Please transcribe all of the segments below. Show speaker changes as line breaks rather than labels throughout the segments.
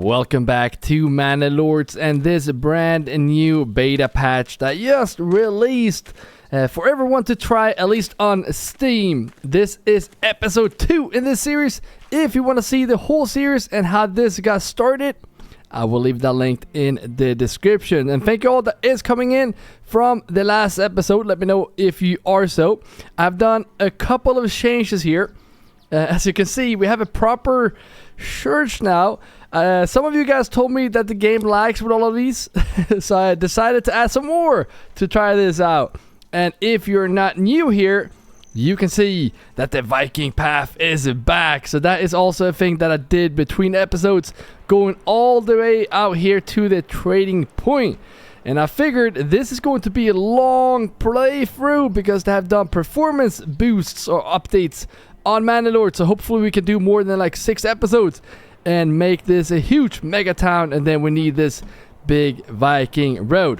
Welcome back to Manor Lords and this brand new beta patch that just released for everyone to try, at least on Steam. This is episode 2 in this series. If you want to see the whole series and how this got started, I will leave that linked in the description. And thank you all that is coming in from the last episode. Let me know if you are so. I've done a couple of changes here. As you can see, we have a proper church now. Some of you guys told me that the game lags with all of these, so I decided to add some more to try this out. And if you're not new here, you can see that the Viking path is back. So that is also a thing that I did between episodes, going all the way out here to the trading point. And I figured this is going to be a long playthrough because they have done performance boosts or updates on Manor Lords. So hopefully we can do more than like 6 episodes and make this a huge mega town, and then we need this big Viking road.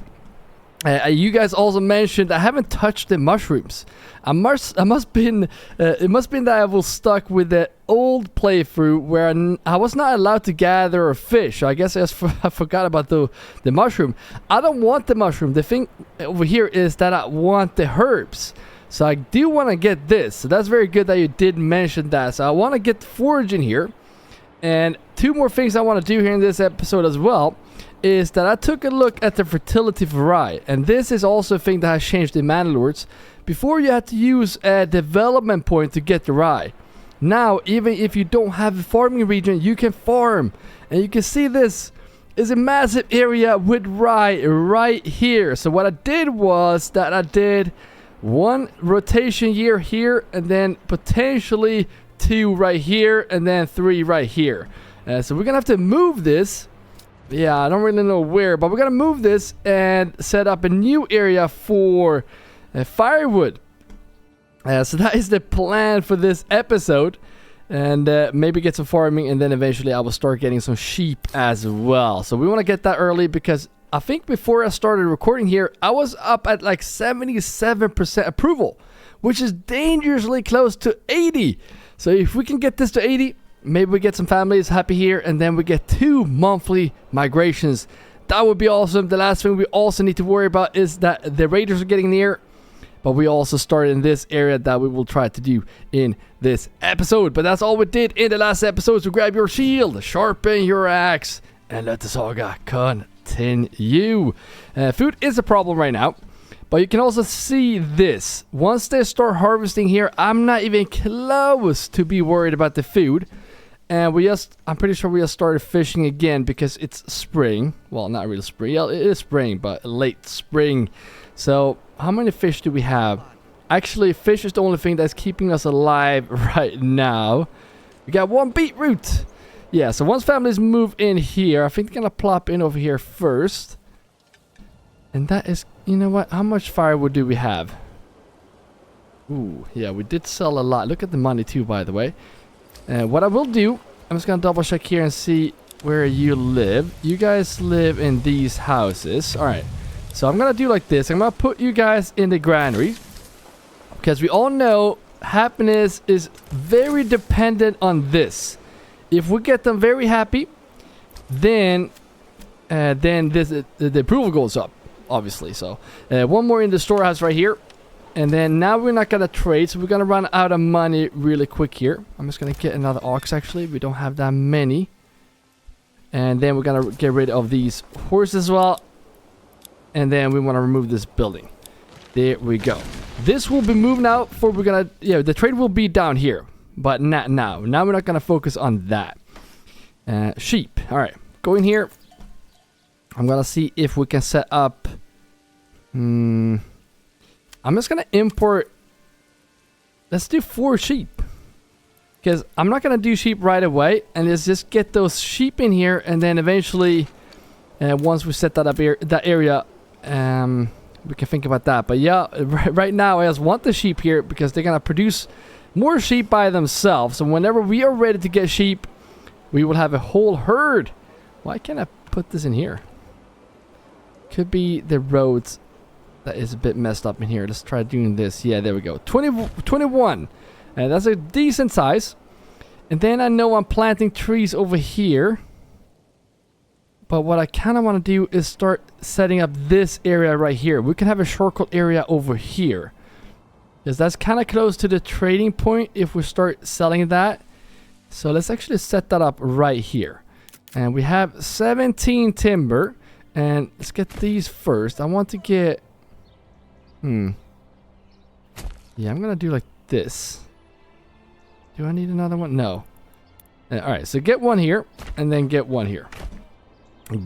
You guys also mentioned I haven't touched the mushrooms. It must been that I was stuck with the old playthrough where I was not allowed to gather a fish. So I guess I forgot about the mushroom. I don't want the mushroom. The thing over here is that I want the herbs. So I do want to get this. So that's very good that you did mention that. So I want to get the forage in here. And 2 more things I want to do here in this episode as well is that I took a look at the fertility of rye. And this is also a thing that has changed in Manor Lords. Before you had to use a development point to get the rye. Now, even if you don't have a farming region, you can farm. And you can see this is a massive area with rye right here. So what I did was that I did 1 rotation year here, and then potentially 2 right here, and then 3 right here. So we're gonna have to move this. Yeah, I don't really know where, but we're gonna move this and set up a new area for firewood. So that is the plan for this episode. And maybe get some farming, and then eventually I will start getting some sheep as well. So we want to get that early because I think before I started recording here, I was up at like 77% approval, which is dangerously close to 80. So if we can get this to 80, maybe we get some families happy here, and then we get 2 monthly migrations. That would be awesome. The last thing we also need to worry about is that the raiders are getting near, but we also started in this area that we will try to do in this episode. But that's all we did in the last episode. So grab your shield, sharpen your axe, and let the saga continue. Food is a problem right now. But you can also see this. Once they start harvesting here, I'm not even close to be worried about the food. And I'm pretty sure we just started fishing again because it's spring. Well, not really spring. Yeah, it is spring, but late spring. So how many fish do we have? Actually, fish is the only thing that's keeping us alive right now. We got 1 beetroot. Yeah, so once families move in here, I think they're going to plop in over here first. And that is, you know what? How much firewood do we have? Ooh, yeah, we did sell a lot. Look at the money too, by the way. What I will do, I'm just going to double check here and see where you live. You guys live in these houses. All right. So I'm going to do like this. I'm going to put you guys in the granary. Because we all know happiness is very dependent on this. If we get them very happy, then the approval goes up. Obviously, so 1 more in the storehouse right here, and then now we're not gonna trade, so we're gonna run out of money really quick here. I'm just gonna get another ox. Actually, we don't have that many, and then we're gonna get rid of these horses as well, and then we want to remove this building. There we go. This will be moved out for the trade will be down here, but not now. Now we're not gonna focus on that. Sheep. All right, go in here. I'm gonna see if we can set up. I'm just gonna import. Let's do 4 sheep, because I'm not gonna do sheep right away, and let's just get those sheep in here, and then eventually, once we set that up here, that area, we can think about that. But yeah, right now I just want the sheep here because they're gonna produce more sheep by themselves. So whenever we are ready to get sheep, we will have a whole herd. Why can't I put this in here? Could be the roads that is a bit messed up in here. Let's try doing this. Yeah, there we go. 21. And that's a decent size. And then I know I'm planting trees over here. But what I kind of want to do is start setting up this area right here. We can have a shortcut area over here, because that's kind of close to the trading point if we start selling that. So let's actually set that up right here. And we have 17 timber. And let's get these first. I want to get... Yeah, I'm going to do like this. Do I need another one? No. Alright, so get one here. And then get one here.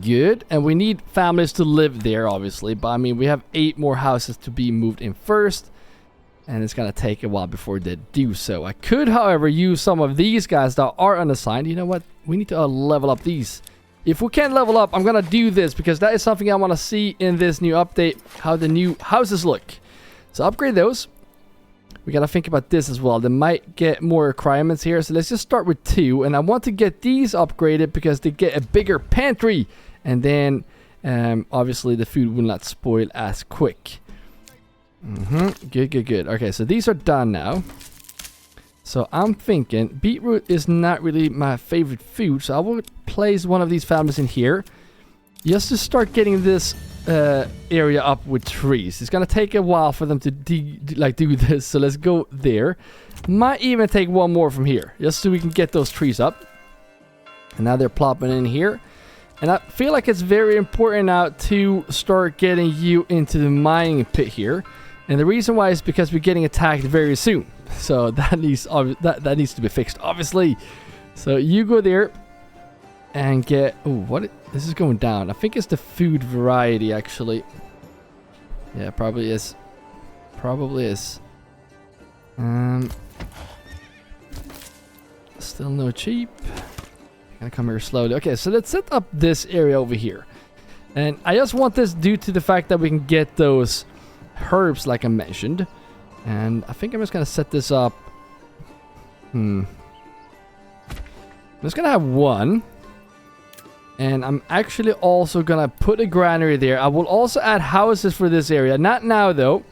Good. And we need families to live there, obviously. But I mean, we have 8 more houses to be moved in first. And it's going to take a while before they do so. I could, however, use some of these guys that are unassigned. You know what? We need to level up these. If we can't level up, I'm going to do this, because that is something I want to see in this new update. How the new houses look. So upgrade those. We got to think about this as well. They might get more requirements here. So let's just start with 2. And I want to get these upgraded because they get a bigger pantry. And then, obviously, the food will not spoil as quick. Good. Okay, so these are done now. So I'm thinking beetroot is not really my favorite food. So I will place one of these families in here. Just to start getting this area up with trees. It's going to take a while for them to do this. So let's go there. Might even take one more from here. Just so we can get those trees up. And now they're plopping in here. And I feel like it's very important now to start getting you into the mining pit here. And the reason why is because we're getting attacked very soon. So that needs to be fixed, obviously. So you go there and get... Oh, what? This is going down. I think it's the food variety, actually. Yeah, probably is. Probably is. Still no cheap. Gonna come here slowly. Okay, so let's set up this area over here. And I just want this due to the fact that we can get those herbs like I mentioned. And I think I'm just gonna set this up. I'm just gonna have one. And I'm actually also gonna put a granary there. I will also add houses for this area. Not now though.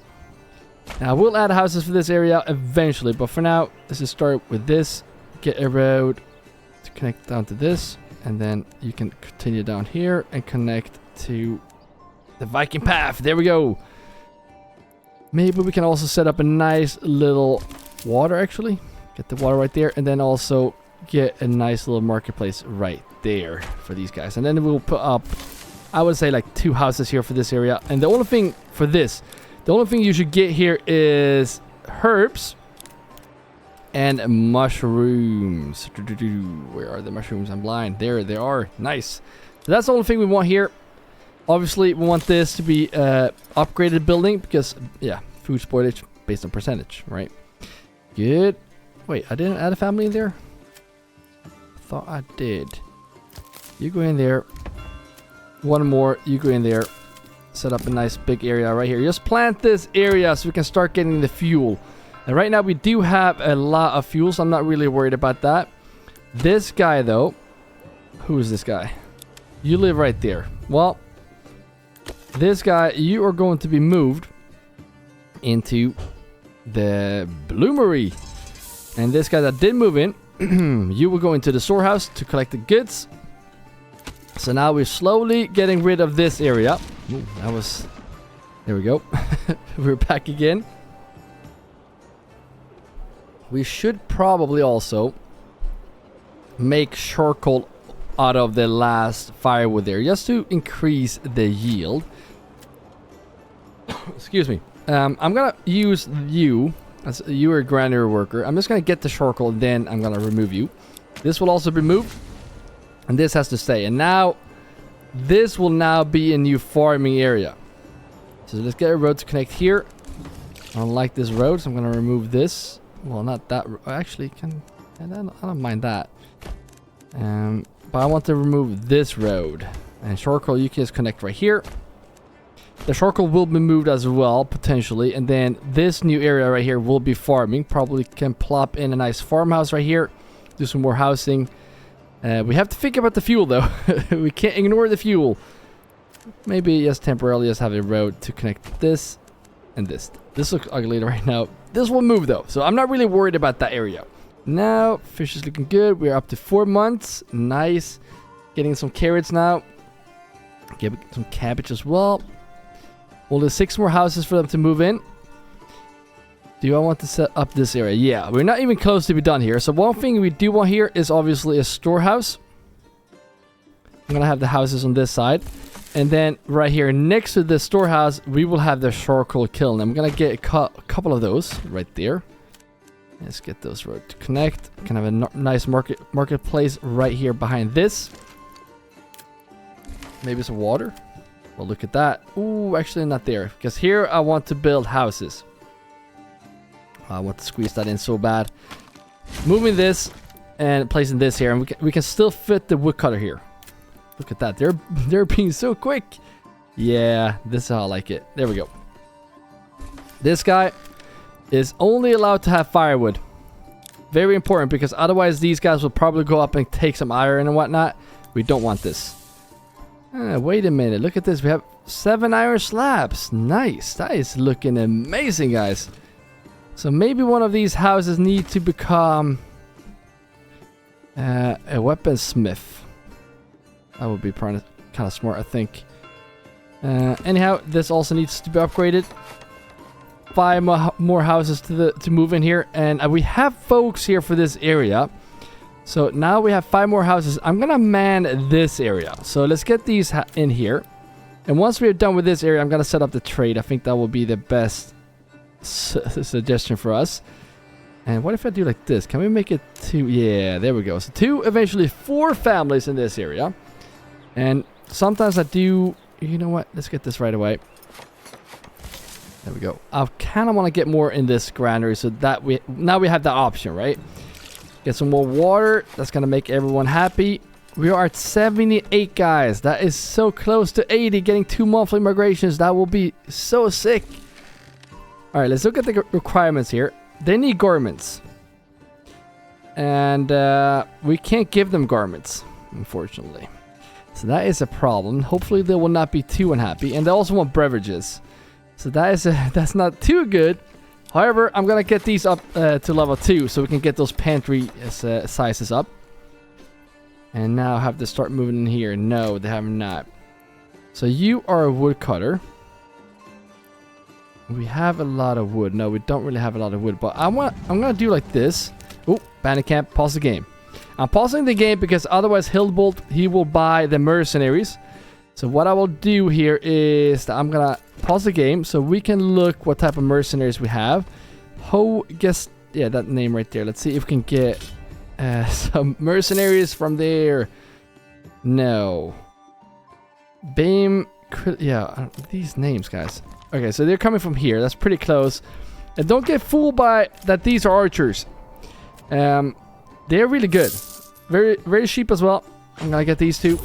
I will add houses for this area eventually. But for now, let's just start with this. Get a road to connect down to this. And then you can continue down here and connect to the Viking path. There we go. Maybe we can also set up a nice little water, actually. Get the water right there. And then also get a nice little marketplace right there for these guys. And then we'll put up, I would say, like 2 houses here for this area. And the only thing for this, the only thing you should get here is herbs and mushrooms. Where are the mushrooms? I'm blind. There they are. Nice. So that's the only thing we want here. Obviously, we want this to be upgraded building because, yeah, food spoilage based on percentage, right? Good. Wait, I didn't add a family in there? I thought I did. You go in there. One more. You go in there. Set up a nice big area right here. Just plant this area so we can start getting the fuel. And right now, we do have a lot of fuel, so I'm not really worried about that. This guy, though. Who is this guy? You live right there. Well, this guy, you are going to be moved into the bloomery. And this guy that did move in, you will go into the storehouse to collect the goods. So now we're slowly getting rid of this area. Ooh, that was... There we go. We're back again. We should probably also make charcoal out of the last firewood there, just to increase the yield. Excuse me. I'm gonna use you as you are a granary worker. I'm just gonna get the charcoal, then I'm gonna remove you. This will also be moved, and this has to stay. And now this will now be a new farming area. So let's get a road to connect here. I don't like this road, so I'm gonna remove this. Well, not that. Actually, I don't mind that. But I want to remove this road. And charcoal, you can just connect right here. The charcoal will be moved as well, potentially. And then this new area right here will be farming. Probably can plop in a nice farmhouse right here. Do some more housing. We have to think about the fuel, though. We can't ignore the fuel. Maybe just temporarily just have a road to connect this and this. This looks ugly right now. This will move, though. So I'm not really worried about that area. Now, fish is looking good. We're up to 4 months. Nice. Getting some carrots now. Give it some cabbage as well. Only 6 more houses for them to move in. Do I want to set up this area? Yeah, we're not even close to be done here. So one thing we do want here is obviously a storehouse. I'm gonna have the houses on this side. And then right here next to the storehouse, we will have the charcoal kiln. I'm gonna get a couple of those right there. Let's get those right to connect. We can have a nice marketplace right here behind this. Maybe some water. Well, look at that. Ooh, actually not there. Because here I want to build houses. I want to squeeze that in so bad. Moving this and placing this here. And we can still fit the woodcutter here. Look at that. They're being so quick. Yeah, this is how I like it. There we go. This guy is only allowed to have firewood. Very important, because otherwise these guys will probably go up and take some iron and whatnot. We don't want this. Wait a minute. Look at this. We have 7 iron slabs. Nice. That is looking amazing, guys. So maybe one of these houses need to become a weaponsmith. That would be kind of smart, I think. Anyhow, this also needs to be upgraded. 5 more houses to move in here, and we have folks here for this area. So now we have 5 more houses. I'm gonna man this area. So let's get these in here, and once we're done with this area, I'm gonna set up the trade. I think that will be the best suggestion for us. And what if I do like this? Can we make it 2? Yeah, there we go. So 2, eventually 4 families in this area. And sometimes I do, you know what? Let's get this right away. There we go. I kind of want to get more in this granary, so that now we have the option, right? Get some more water. That's going to make everyone happy. We are at 78, guys. That is so close to 80. Getting 2 monthly migrations. That will be so sick. All right, let's look at the requirements here. They need garments. And we can't give them garments, unfortunately. So that is a problem. Hopefully they will not be too unhappy. And they also want beverages. So that's not too good. However, I'm going to get these up to level 2 so we can get those pantry sizes up. And now have to start moving in here. No, they have not. So you are a woodcutter. We have a lot of wood. No, we don't really have a lot of wood. But I'm going to do like this. Oh, bandit camp. Pause the game. I'm pausing the game because otherwise Hildbolt, he will buy the mercenaries. So what I will do here is that I'm gonna pause the game so we can look what type of mercenaries we have. Yeah, that name right there. Let's see if we can get some mercenaries from there. No. Beam. Yeah, these names, guys. Okay, so they're coming from here. That's pretty close. And don't get fooled by that these are archers. They're really good. Very, very cheap as well. I'm gonna get these 2.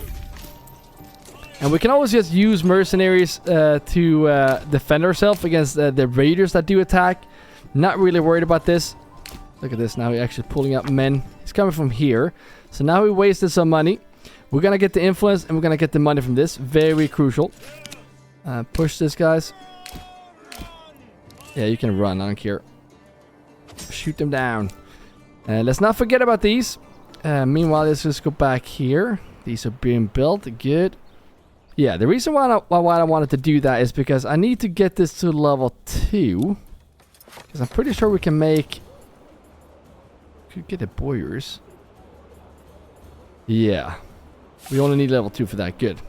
And we can always just use mercenaries to defend ourselves against the raiders that do attack. Not really worried about this. Look at this. Now we're actually pulling up men. He's coming from here. So now we wasted some money. We're going to get the influence and we're going to get the money from this. Very crucial. Push this, guys. Yeah, you can run. I don't care. Shoot them down. Let's not forget about these. Meanwhile, let's just go back here. These are being built. Good. Yeah, the reason why I wanted to do that is because I need to get this to level 2. Because I'm pretty sure we can make... Could get a boyers. Yeah. We only need level 2 for that. Good.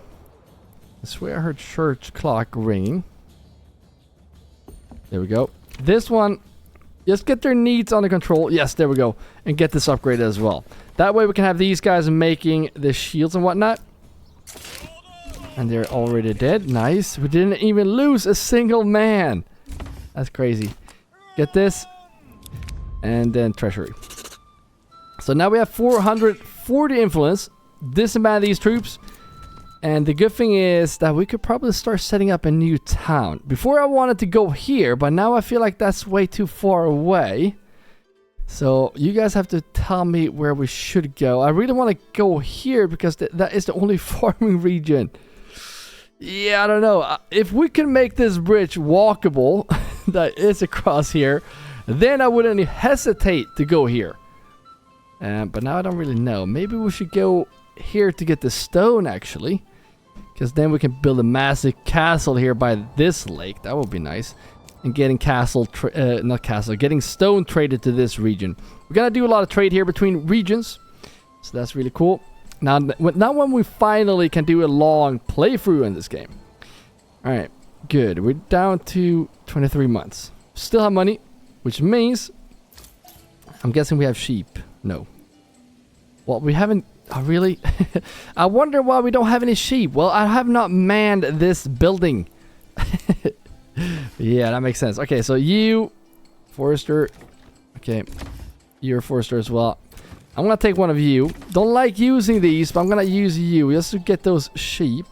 I swear I heard church clock ringing. There we go. This one, just get their needs under control. Yes, there we go. And get this upgraded as well. That way we can have these guys making the shields and whatnot. And they're already dead. Nice. We didn't even lose a single man. That's crazy. Get this. And then treasury. So now we have 440 influence. Disband these troops. And the good thing is that we could probably start setting up a new town. Before I wanted to go here, but now I feel like that's way too far away. So you guys have to tell me where we should go. I really want to go here because that is the only farming region. Yeah, I don't know. If we can make this bridge walkable, that is across here, then I wouldn't hesitate to go here. But now I don't really know. Maybe we should go here to get the stone, actually. Because then we can build a massive castle here by this lake. That would be nice. And getting getting stone traded to this region. We're gonna do a lot of trade here between regions, so that's really cool. Now when we finally can do a long playthrough in this game. All right, good. We're down to 23 months. Still have money, which means I'm guessing we have sheep. No. Well, we haven't. Oh, really? I wonder why we don't have any sheep. Well, I have not manned this building. Yeah, that makes sense. Okay, so you, forester. Okay, you're a forester as well. I'm gonna take one of you. Don't like using these, but I'm gonna use you just to get those sheep.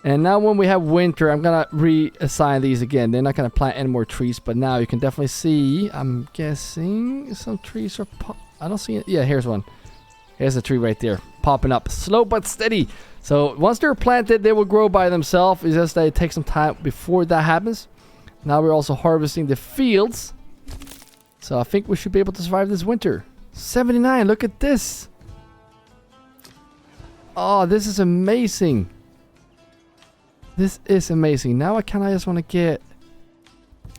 And now when we have winter, I'm gonna reassign these again. They're not gonna plant any more trees, but now you can definitely see. I'm guessing some trees are I don't see it. Yeah, here's one. Here's a tree right there, popping up, slow but steady. So once they're planted, they will grow by themselves. It's just that it takes some time before that happens. Now we're also harvesting the fields. So I think we should be able to survive this winter. 79, look at this. Oh, this is amazing. This is amazing. Now I just want to get...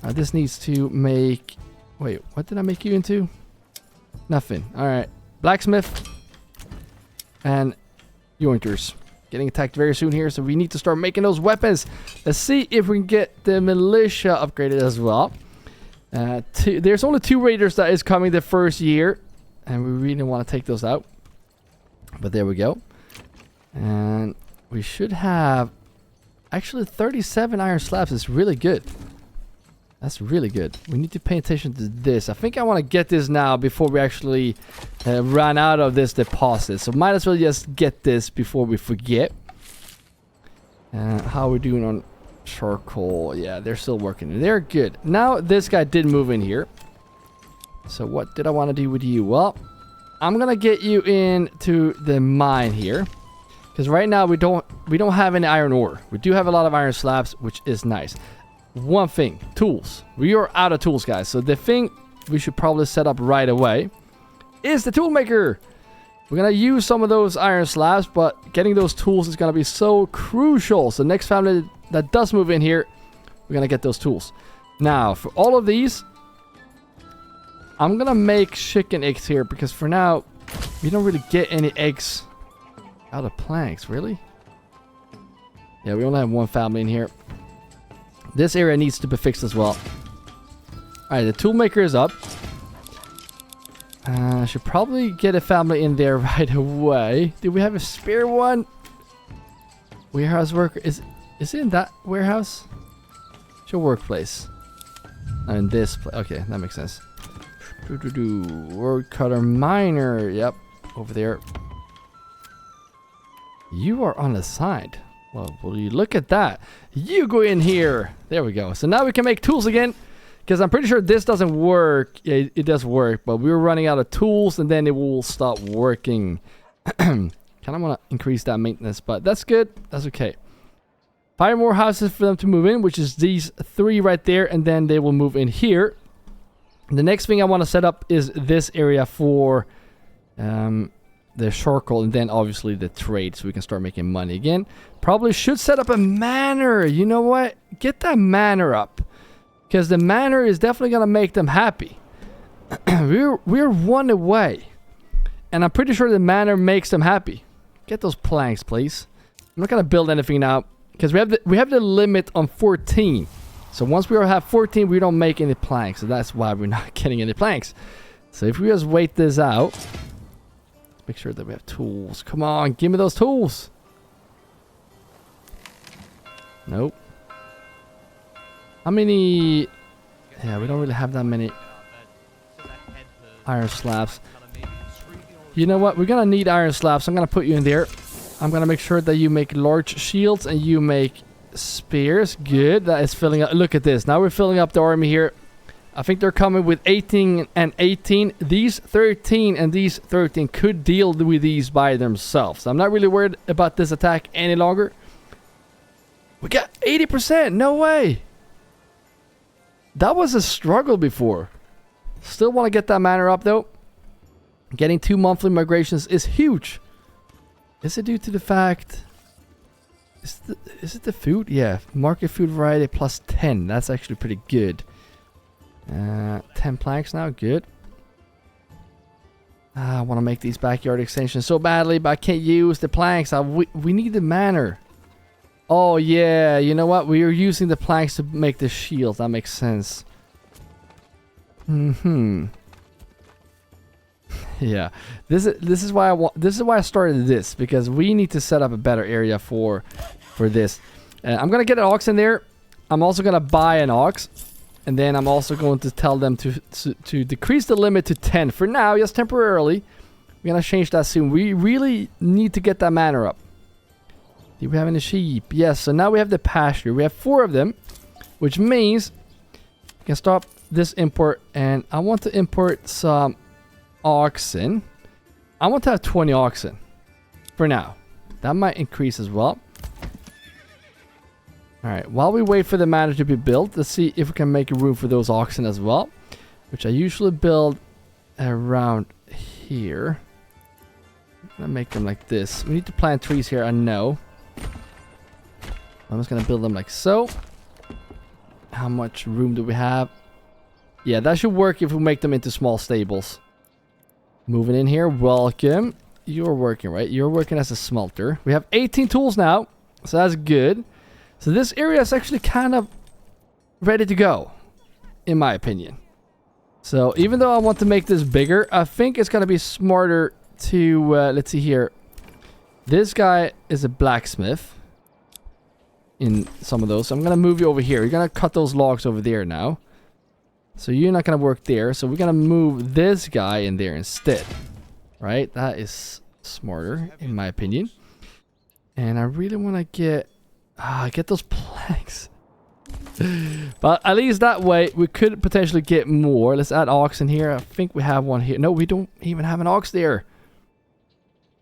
this needs to make... Wait, what did I make you into? Nothing. Alright. Blacksmith. And yoinkers. Getting attacked very soon here, so we need to start making those weapons. Let's see if we can get the militia upgraded as well. There's only 2 raiders that is coming the first year, and we really want to take those out. But there we go. And we should have... Actually, 37 iron slabs is really good. That's really good. We need to pay attention to this. I think I want to get this now before we actually run out of this deposit. So might as well just get this before we forget. How are we doing on charcoal? Yeah, they're still working. They're good. Now, this guy did move in here. So what did I want to do with you? Well, I'm going to get you into the mine here. Because right now, we don't have any iron ore. We do have a lot of iron slabs, which is nice. One thing, tools. We are out of tools, guys. So the thing we should probably set up right away is the tool maker. We're gonna use some of those iron slabs, but getting those tools is gonna be so crucial. So next family that does move in here, we're gonna get those tools. Now, for all of these, I'm gonna make chicken eggs here because for now, we don't really get any eggs out of planks, really. Yeah, we only have one family in here. This area needs to be fixed as well. Alright, the toolmaker is up. I should probably get a family in there right away. Do we have a spare one? Warehouse worker. Is it in that warehouse? It's your workplace. Oh, in this place. Okay, that makes sense. Woodcutter miner. Yep, over there. You are unassigned. Well, will you look at that? You go in here. There we go. So now we can make tools again. Because I'm pretty sure this doesn't work. Yeah, it does work. But we're running out of tools. And then it will stop working. Kind of want to increase that maintenance. But that's good. That's okay. 5 more houses for them to move in. Which is these 3 right there. And then they will move in here. The next thing I want to set up is this area for... the charcoal, and then obviously the trade, so we can start making money again. Probably should set up a manor. You know what? Get that manor up, because the manor is definitely gonna make them happy. we're 1 away, and I'm pretty sure the manor makes them happy. Get those planks, please. I'm not gonna build anything now because we have the limit on 14. So once we have 14, we don't make any planks, so that's why we're not getting any planks. So if we just wait this out. Make sure that we have tools. Come on, give me those tools. Nope. How many... Yeah, we don't really have that many iron slabs. You know what? We're gonna need iron slabs. I'm gonna put you in there. I'm gonna make sure that you make large shields and you make spears. Good. That is filling up. Look at this. Now we're filling up the army here. I think they're coming with 18 and 18. These 13 and these 13 could deal with these by themselves. I'm not really worried about this attack any longer. We got 80%. No way. That was a struggle before. Still want to get that manor up though. Getting 2 monthly migrations is huge. Is it due to the fact... Is it the food? Yeah, market food variety plus 10. That's actually pretty good. 10 planks now, good. I want to make these backyard extensions so badly, but I can't use the planks. We need the manor. Oh yeah, you know what? We are using the planks to make the shield. That makes sense. Yeah, this is why I started this, because we need to set up a better area for this. I'm gonna get an ox in there. I'm also gonna buy an ox, and then I'm also going to tell them to decrease the limit to 10 for now, just temporarily. We're gonna change that soon. We really need to get that manor up. Do we have any sheep? Yes. So now we have the pasture. We have 4 of them, which means we can stop this import, and I want to import some oxen. I want to have 20 oxen for now. That might increase as well. Alright, while we wait for the manor to be built, let's see if we can make room for those oxen as well, which I usually build around here. I'm gonna make them like this. We need to plant trees here, I know. I'm just gonna build them like so. How much room do we have? Yeah, that should work if we make them into small stables. Moving in here, welcome. You're working, right? You're working as a smelter. We have 18 tools now, so that's good. So this area is actually kind of ready to go, in my opinion. So even though I want to make this bigger, I think it's going to be smarter to, let's see here. This guy is a blacksmith in some of those. So I'm going to move you over here. You're going to cut those logs over there now. So you're not going to work there. So we're going to move this guy in there instead. Right? That is smarter, in my opinion. And I really want to get those planks. But at least that way, we could potentially get more. Let's add ox in here. I think we have one here. No, we don't even have an ox there.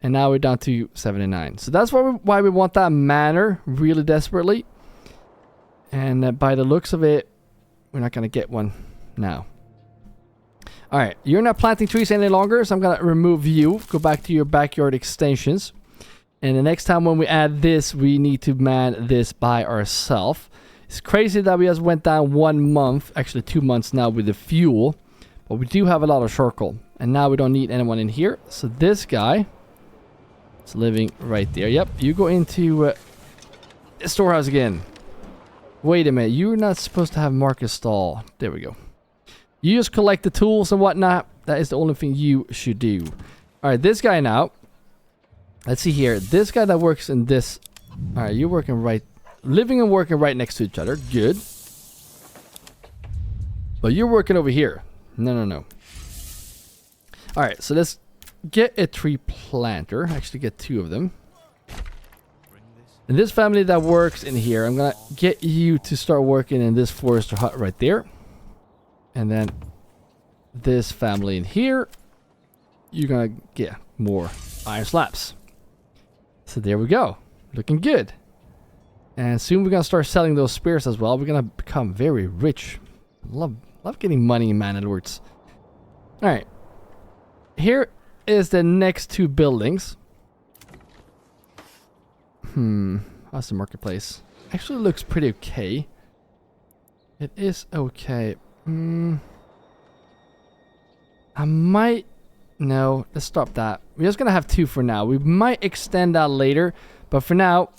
And now we're down to 79. So that's why we want that manor really desperately. And by the looks of it, we're not going to get one now. Alright, you're not planting trees any longer, so I'm going to remove you. Go back to your backyard extensions. And the next time when we add this, we need to man this by ourselves. It's crazy that we just went down 1 month, actually 2 months now with the fuel. But we do have a lot of charcoal. And now we don't need anyone in here. So this guy is living right there. Yep, you go into the storehouse again. Wait a minute, you're not supposed to have market stall. There we go. You just collect the tools and whatnot. That is the only thing you should do. Alright, this guy now. Let's see here. This guy that works in this. Alright, you're working right. Living and working right next to each other. Good. But you're working over here. No. Alright, so let's get a tree planter. Actually get 2 of them. And this family that works in here, I'm going to get you to start working in this forester hut right there. And then this family in here, you're going to get more iron slabs. So there we go. Looking good. And soon we're going to start selling those spears as well. We're going to become very rich. Love getting money in Manor Lords. Alright. Here is the next 2 buildings. How's the marketplace? Actually looks pretty okay. It is okay. I might... No, let's stop that. We're just gonna have 2 for now. We might extend that later, but for now,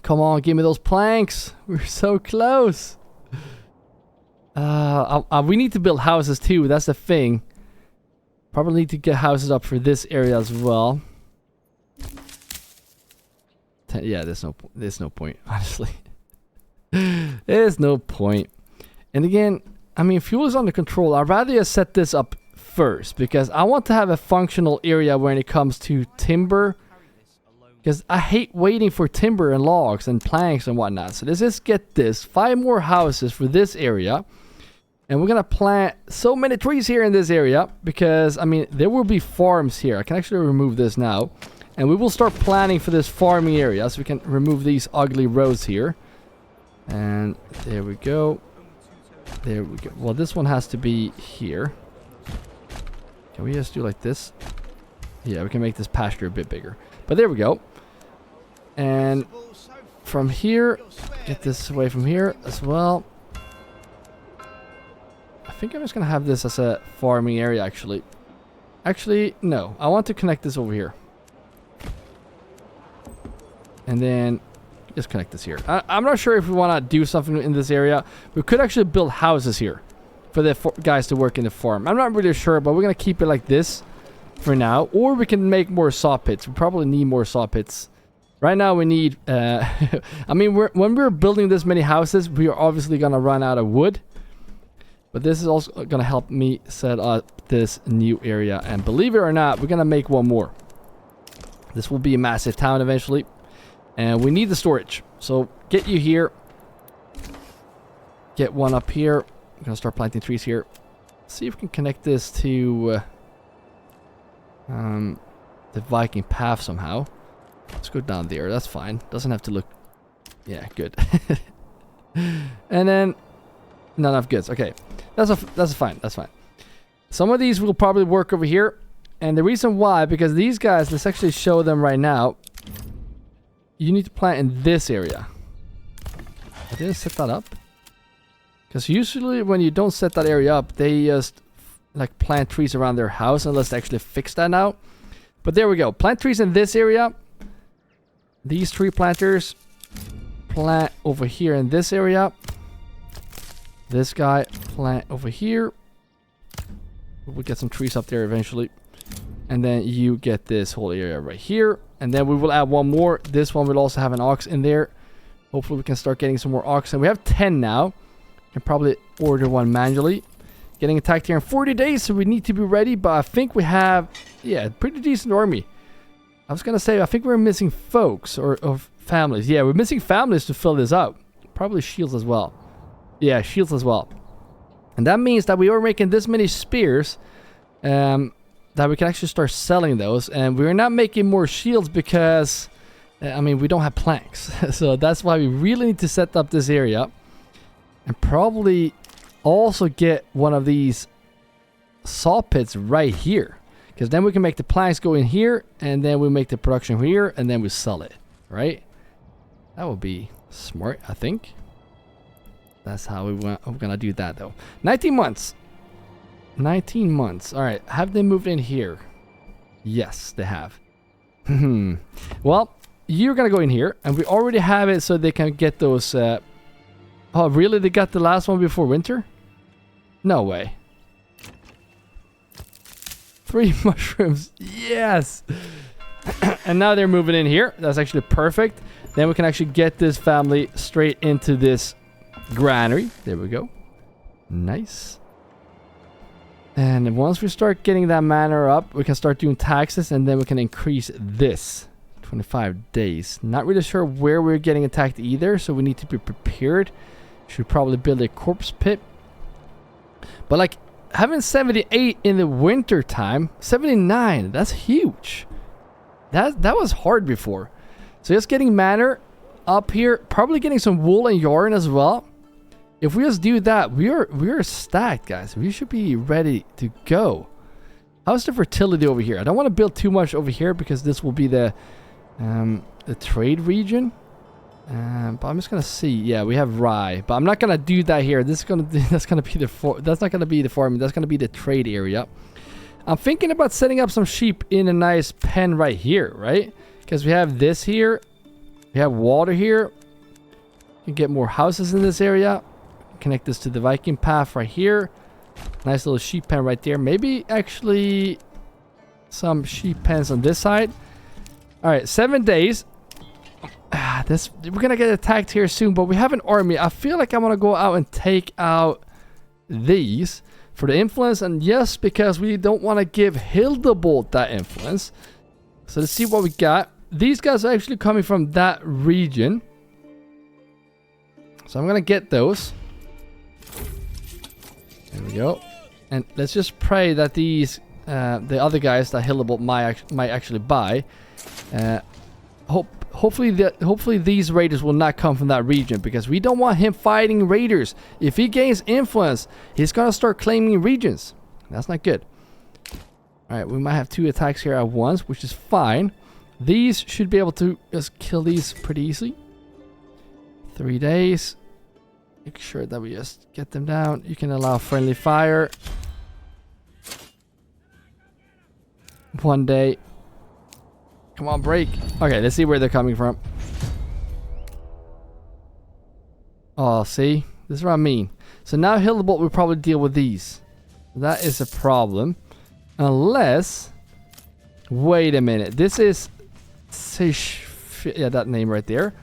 come on, give me those planks. We're so close. We need to build houses too. That's the thing. Probably need to get houses up for this area as well. Yeah, there's no point, honestly. There's no point. And again, I mean, fuel is under control. I'd rather just set this up first, because I want to have a functional area when it comes to timber, because I hate waiting for timber and logs and planks and whatnot. So let's just get this 5 more houses for this area, and we're gonna plant so many trees here in this area, because I mean there will be farms here. I can actually remove this now, and we will start planning for this farming area, so we can remove these ugly roads here. And there we go. There we go. Well, this one has to be here. Can we just do like this? Yeah, we can make this pasture a bit bigger. But there we go. And from here. Get this away from here as well. I think I'm just gonna have this as a farming area actually. Actually, no. I want to connect this over here. And then just connect this here. I'm not sure if we want to do something in this area. We could actually build houses here for the guys to work in the farm. I'm not really sure, but we're going to keep it like this for now. Or we can make more saw pits. We probably need more saw pits. Right now we need... I mean, when we're building this many houses, we are obviously going to run out of wood. But this is also going to help me set up this new area. And believe it or not, we're going to make one more. This will be a massive town eventually. And we need the storage. So get you here. Get one up here. I'm going to start planting trees here. See if we can connect this to the Viking path somehow. Let's go down there. That's fine. Doesn't have to look... Yeah, good. And then... Not enough goods. Okay. That's fine. That's fine. Some of these will probably work over here. And the reason why, because these guys, let's actually show them right now. You need to plant in this area. I didn't set that up. Because usually when you don't set that area up, they just like plant trees around their house. And let's actually fix that now. But there we go. Plant trees in this area. These tree planters. Plant over here in this area. This guy plant over here. We'll get some trees up there eventually. And then you get this whole area right here. And then we will add one more. This one will also have an ox in there. Hopefully we can start getting some more oxen. We have 10 now. Can probably order one manually. Getting attacked here in 40 days, so we need to be ready. But I think we have, yeah, pretty decent army. I was going to say, I think we're missing folks or families. Yeah, we're missing families to fill this out. Probably shields as well. Yeah, shields as well. And that means that we are making this many spears. That we can actually start selling those. And we're not making more shields because, I mean, we don't have planks. So that's why we really need to set up this area. And probably also get one of these saw pits right here. Because then we can make the planks go in here. And then we make the production here. And then we sell it. Right? That would be smart, I think. That's how we're going to do that, though. 19 months. 19 months. Alright, have they moved in here? Yes, they have. Well, you're gonna go in here, and we already have it so they can get those... Oh, really? They got the last one before winter? No way. 3 mushrooms. Yes! And now they're moving in here. That's actually perfect. Then we can actually get this family straight into this granary. There we go. Nice. And once we start getting that manor up, we can start doing taxes, and then we can increase this. 25 days. Not really sure where we're getting attacked either, so we need to be prepared. Should probably build a corpse pit. But like, having 78 in the winter time, 79, that's huge. That was hard before. So just getting manor up here, probably getting some wool and yarn as well. If we just do that, we are stacked, guys. We should be ready to go. How's the fertility over here? I don't want to build too much over here because this will be the trade region. But I'm just gonna see. Yeah, we have rye, but I'm not gonna do that here. That's not gonna be the farming. That's gonna be the trade area. I'm thinking about setting up some sheep in a nice pen right here, right? Because we have this here, we have water here. You can get more houses in this area. Connect this to the Viking path right here. Nice little sheep pen right there. Maybe actually some sheep pens on this side. All right, 7 days. We're gonna get attacked here soon, but we have an army. I feel like I want to go out and take out these for the influence, and yes, because we don't want to give Hildebolt that influence. So let's see what we got. These guys are actually coming from that region, so I'm gonna get those. There we go. And let's just pray that these the other guys that Hildebolt might actually buy, hopefully these raiders will not come from that region, because we don't want him fighting raiders. If he gains influence, he's gonna start claiming regions. That's not good. Alright, we might have 2 attacks here at once, which is fine. These should be able to just kill these pretty easily. 3 days. Make sure that we just get them down. You can allow friendly fire. 1 day. Come on, break. Okay, let's see where they're coming from. Oh, see? This is what I mean. So now Hillbolt will probably deal with these. That is a problem. Unless... Wait a minute. This is... Yeah, that name right there.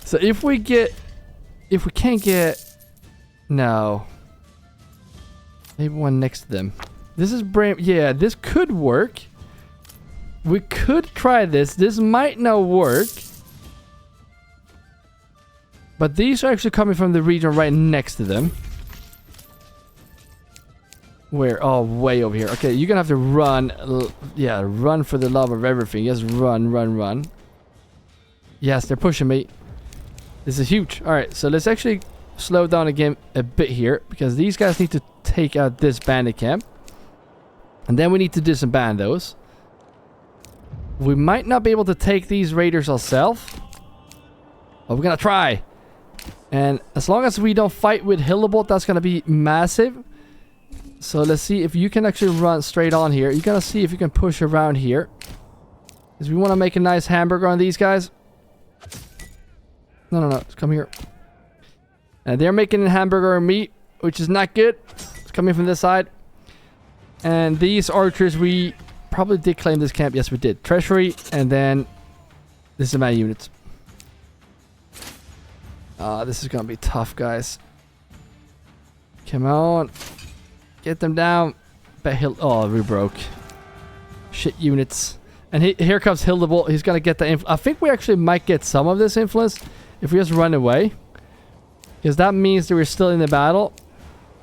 So if we get... If we can't get... No. Maybe one next to them. This is brand... Yeah, this could work. We could try this. This might not work. But these are actually coming from the region right next to them. Where? Oh, way over here. Okay, you're gonna have to run. Yeah, run for the love of everything. Just run, run, run. Yes, they're pushing me. This is huge. Alright, so let's actually slow down again a bit here. Because these guys need to take out this bandit camp. And then we need to disband those. We might not be able to take these raiders ourselves. But we're gonna try. And as long as we don't fight with Hillbolt, that's gonna be massive. So let's see if you can actually run straight on here. You're gonna see if you can push around here. Because we want to make a nice hamburger on these guys. No, come here. And they're making a hamburger of meat, which is not good. It's coming from this side. And these archers, we probably did claim this camp. Yes, we did. Treasury, and then this is my units. This is gonna be tough, guys. Come on. Get them down. Bet oh, we broke. Shit units. And here comes Hildebolt. He's gonna get the I think we actually might get some of this influence if we just run away. Because that means that we're still in the battle.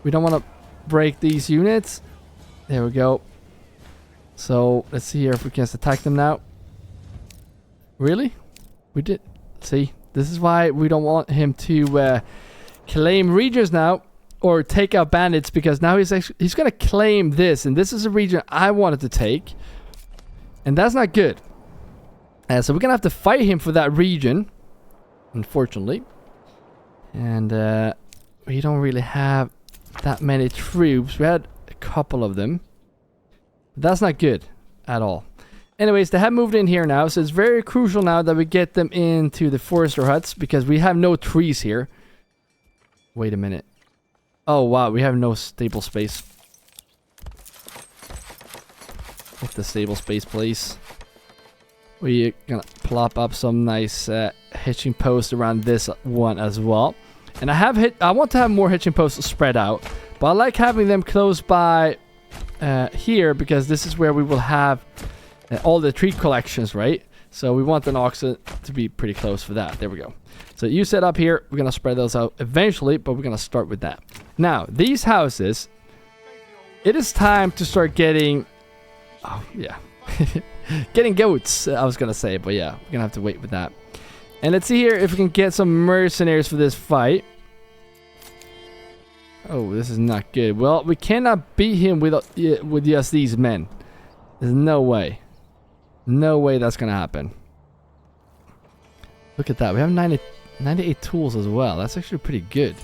We don't want to break these units. There we go. So, let's see here if we can just attack them now. Really? We did. See? This is why we don't want him to claim regions now. Or take out bandits. Because now he's going to claim this. And this is a region I wanted to take. And that's not good. So we're going to have to fight him for that region. Unfortunately. And we don't really have that many troops. We had a couple of them. That's not good at all. Anyways, they have moved in here now. So it's very crucial now that we get them into the forester huts. Because we have no trees here. Wait a minute. Oh, wow. We have no stable space. Get the stable space, please. We're gonna plop up some nice hitching posts around this one as well. And I want to have more hitching posts spread out. But I like having them close by here. Because this is where we will have all the tree collections, right? So we want an oxen to be pretty close for that. There we go. So you set up here. We're going to spread those out eventually. But we're going to start with that. Now, these houses. It is time to start getting... Oh, yeah. Getting goats, I was going to say. But yeah, we're going to have to wait with that. And let's see here if we can get some mercenaries for this fight. Oh, this is not good. Well, we cannot beat him with just these men. There's no way. No way that's going to happen. Look at that. We have 98 tools as well. That's actually pretty good.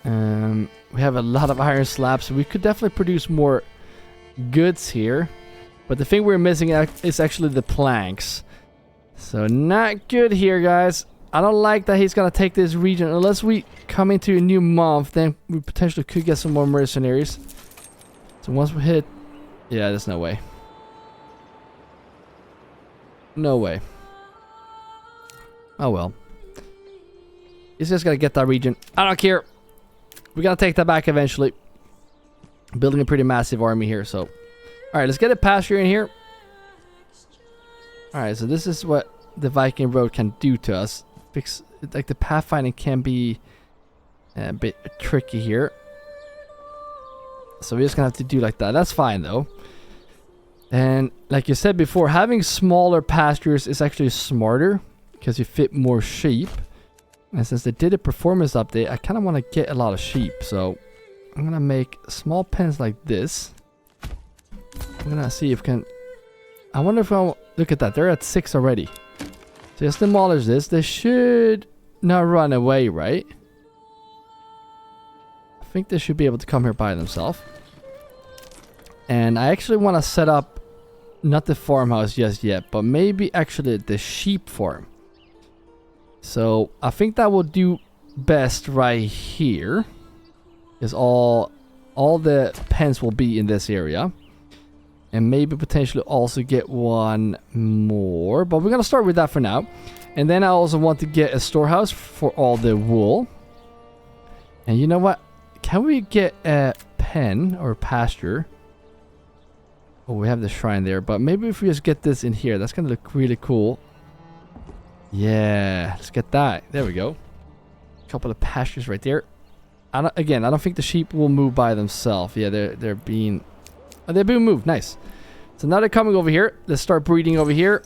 We have a lot of iron slabs. So we could definitely produce more goods here. But the thing we're missing is actually the planks. So not good here, guys. I don't like that he's going to take this region. Unless we come into a new month, then we potentially could get some more mercenaries. So once we hit... Yeah, there's no way. No way. Oh well. He's just gonna get that region. I don't care. We're gonna take that back eventually. Building a pretty massive army here, so. Alright, let's get a pasture in here. Alright, so this is what the Viking Road can do to us. Like the pathfinding can be a bit tricky here. So we're just gonna have to do like that. That's fine though. And like you said before, having smaller pastures is actually smarter because you fit more sheep. And since they did a performance update, I kind of want to get a lot of sheep. So I'm going to make small pens like this. I'm going to see if I can... I wonder if I'll... Look at that. They're at 6 already. So just demolish this. They should not run away, right? I think they should be able to come here by themselves. And I actually want to set up not the farmhouse just yet, but maybe actually the sheep farm. So I think that will do best right here. Is all the pens will be in this area. And maybe potentially also get one more. But we're going to start with that for now. And then I also want to get a storehouse for all the wool. And you know what? Can we get a pen or pasture? Oh, we have the shrine there. But maybe if we just get this in here, that's going to look really cool. Yeah, let's get that. There we go. A couple of pastures right there. I don't think the sheep will move by themselves. Yeah, they're being moved. Nice. So now they're coming over here. Let's start breeding over here.